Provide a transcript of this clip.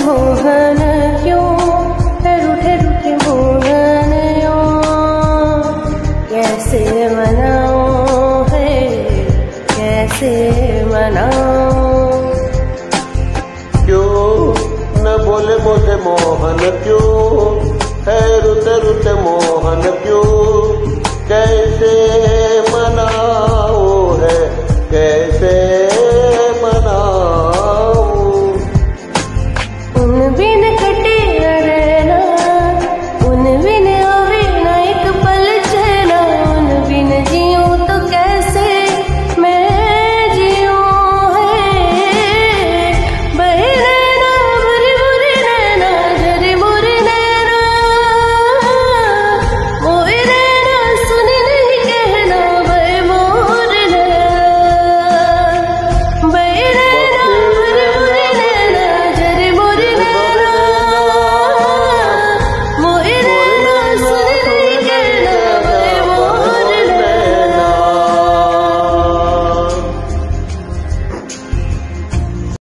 मोहन क्यों है रूठे रूठे मोहन कैसे मनाऊं है कैसे मनाऊं। क्यों न बोले मुझे मोहन क्यों है रुते रुते मोहन क्यों कैसे मनाओ है कैसे